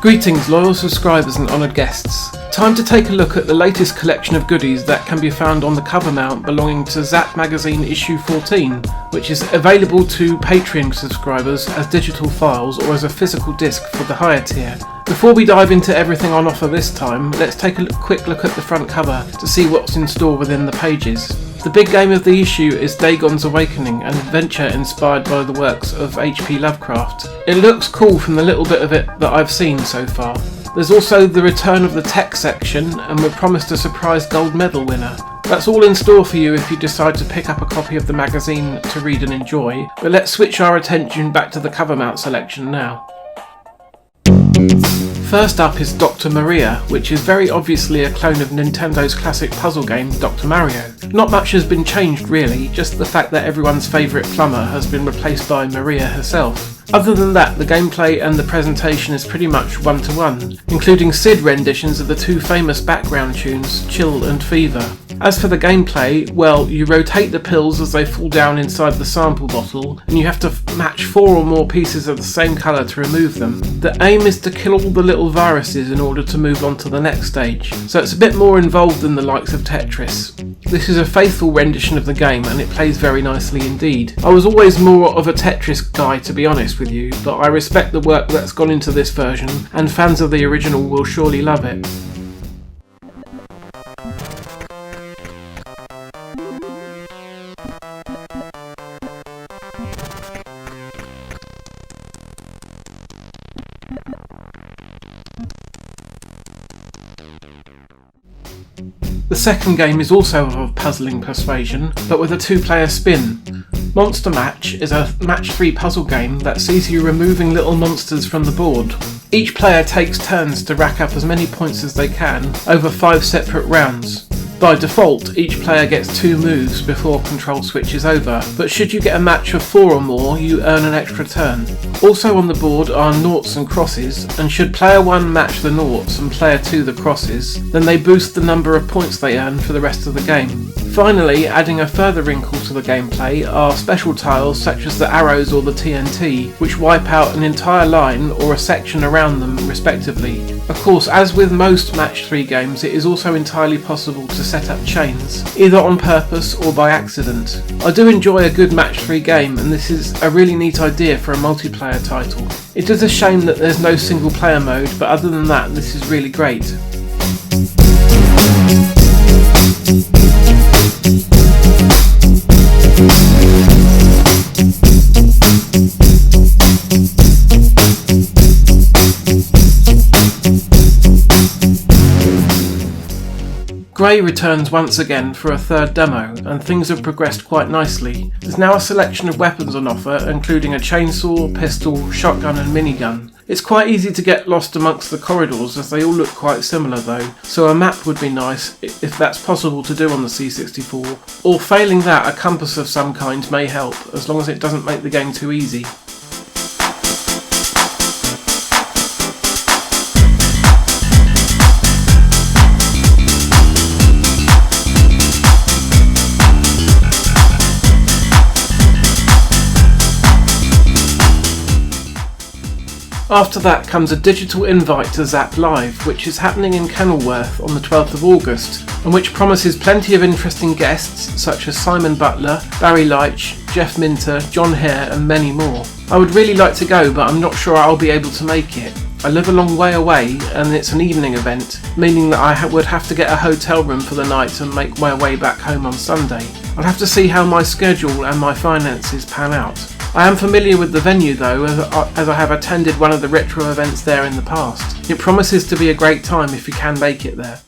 Greetings loyal subscribers and honoured guests. Time to take a look at the latest collection of goodies that can be found on the Covermount belonging to Zzapped magazine issue 14, which is available to Patreon subscribers as digital files or as a physical disc for the higher tier. Before we dive into everything on offer this time, let's take a quick look at the front cover to see what's in store within the pages. The big game of the issue is Dagon's Awakening, an adventure inspired by the works of H.P. Lovecraft. It looks cool from the little bit of it that I've seen so far. There's also the return of the tech section, and we're promised a surprise gold medal winner. That's all in store for you if you decide to pick up a copy of the magazine to read and enjoy, but let's switch our attention back to the Covermount selection now. First up is Dr. Maria, which is very obviously a clone of Nintendo's classic puzzle game Dr. Mario. Not much has been changed really, just the fact that everyone's favourite plumber has been replaced by Maria herself. Other than that, the gameplay and the presentation is pretty much one-to-one, including SID renditions of the two famous background tunes, Chill and Fever. As for the gameplay, well, you rotate the pills as they fall down inside the sample bottle, and you have to match 4 or more pieces of the same colour to remove them. The aim is to kill all the little viruses in order to move on to the next stage, so it's a bit more involved than the likes of Tetris. This is a faithful rendition of the game, and it plays very nicely indeed. I was always more of a Tetris guy, to be honest with you, but I respect the work that's gone into this version, and fans of the original will surely love it. The second game is also of puzzling persuasion, but with a 2-player spin. Monster Match is a match 3 puzzle game that sees you removing little monsters from the board. Each player takes turns to rack up as many points as they can over 5 separate rounds. By default, each player gets 2 moves before control switches over, but should you get a match of 4 or more, you earn an extra turn. Also on the board are noughts and crosses, and should player 1 match the noughts and player 2 the crosses, then they boost the number of points they earn for the rest of the game. Finally, adding a further wrinkle to the gameplay are special tiles such as the arrows or the TNT, which wipe out an entire line or a section around them respectively. Of course, as with most match 3 games, it is also entirely possible to set up chains, either on purpose or by accident. I do enjoy a good match 3 game, and this is a really neat idea for a multiplayer title. It is a shame that there's no single player mode, but other than that, this is really great. Grey returns once again for a third demo, and things have progressed quite nicely. There's now a selection of weapons on offer, including a chainsaw, pistol, shotgun and minigun. It's quite easy to get lost amongst the corridors as they all look quite similar though, so a map would be nice if that's possible to do on the C64, or failing that, a compass of some kind may help, as long as it doesn't make the game too easy. After that comes a digital invite to Zzapped Live, which is happening in Kenilworth on the 12th of August, and which promises plenty of interesting guests such as Simon Butler, Barry Leitch, Jeff Minter, John Hare and many more. I would really like to go, but I'm not sure I'll be able to make it. I live a long way away and it's an evening event, meaning that I would have to get a hotel room for the night and make my way back home on Sunday. I'll have to see how my schedule and my finances pan out. I am familiar with the venue though, as I have attended one of the retro events there in the past. It promises to be a great time if you can make it there.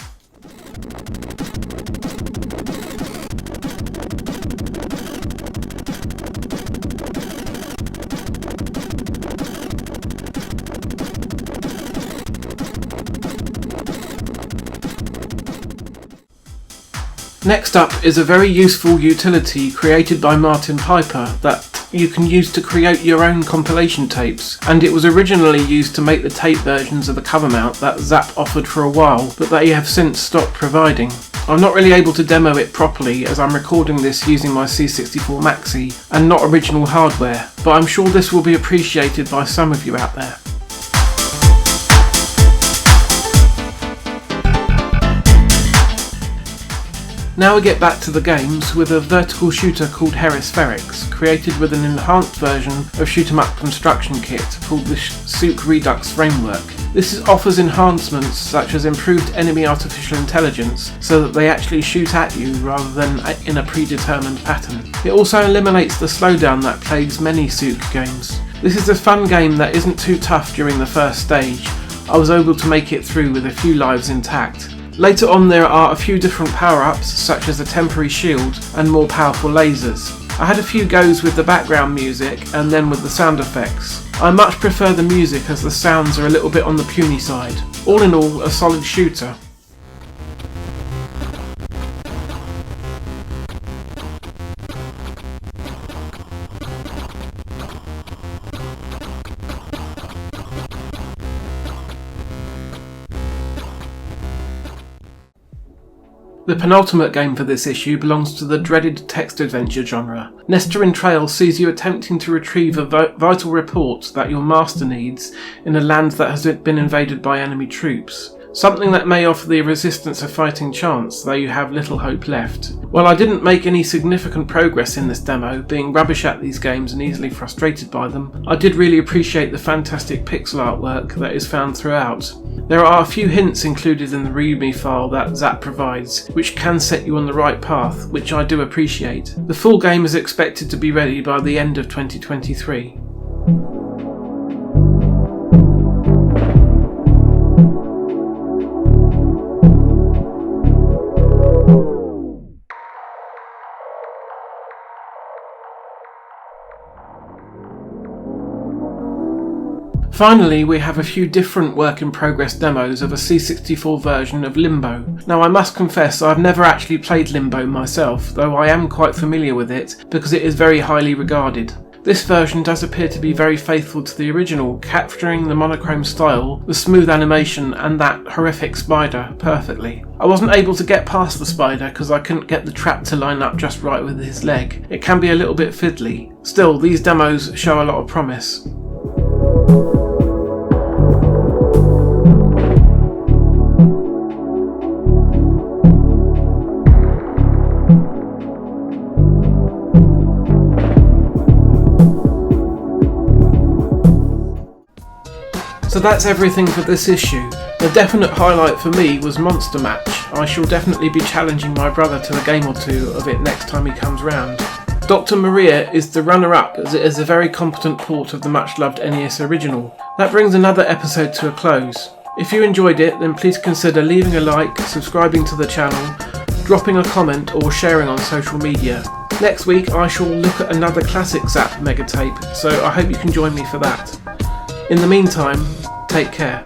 Next up is a very useful utility created by Martin Piper that you can use to create your own compilation tapes, and it was originally used to make the tape versions of the Covermount that Zzapped offered for a while, but they have since stopped providing. I'm not really able to demo it properly as I'm recording this using my C64 Maxi and not original hardware, but I'm sure this will be appreciated by some of you out there. Now we get back to the games with a vertical shooter called Hemispherics, created with an enhanced version of Shoot 'em Up construction kit called the Souk Redux framework. This offers enhancements such as improved enemy artificial intelligence so that they actually shoot at you rather than in a predetermined pattern. It also eliminates the slowdown that plagues many Souk games. This is a fun game that isn't too tough during the first stage. I was able to make it through with a few lives intact. Later on there are a few different power-ups such as a temporary shield and more powerful lasers. I had a few goes with the background music and then with the sound effects. I much prefer the music as the sounds are a little bit on the puny side. All in all, a solid shooter. The penultimate game for this issue belongs to the dreaded text adventure genre. Nesterin Trail sees you attempting to retrieve a vital report that your master needs in a land that has been invaded by enemy troops. Something that may offer the resistance a fighting chance, though you have little hope left. While I didn't make any significant progress in this demo, being rubbish at these games and easily frustrated by them, I did really appreciate the fantastic pixel artwork that is found throughout. There are a few hints included in the README file that Zzap provides, which can set you on the right path, which I do appreciate. The full game is expected to be ready by the end of 2023. Finally, we have a few different work-in-progress demos of a C64 version of Limbo. Now I must confess I've never actually played Limbo myself, though I am quite familiar with it because it is very highly regarded. This version does appear to be very faithful to the original, capturing the monochrome style, the smooth animation and that horrific spider perfectly. I wasn't able to get past the spider because I couldn't get the trap to line up just right with his leg. It can be a little bit fiddly. Still, these demos show a lot of promise. So that's everything for this issue. The definite highlight for me was Monster Match. I shall definitely be challenging my brother to a game or two of it next time he comes round. Dr. Maria is the runner-up as it is a very competent port of the much-loved NES original. That brings another episode to a close. If you enjoyed it, then please consider leaving a like, subscribing to the channel, dropping a comment or sharing on social media. Next week I shall look at another classic Zzap megatape, so I hope you can join me for that. In the meantime, take care.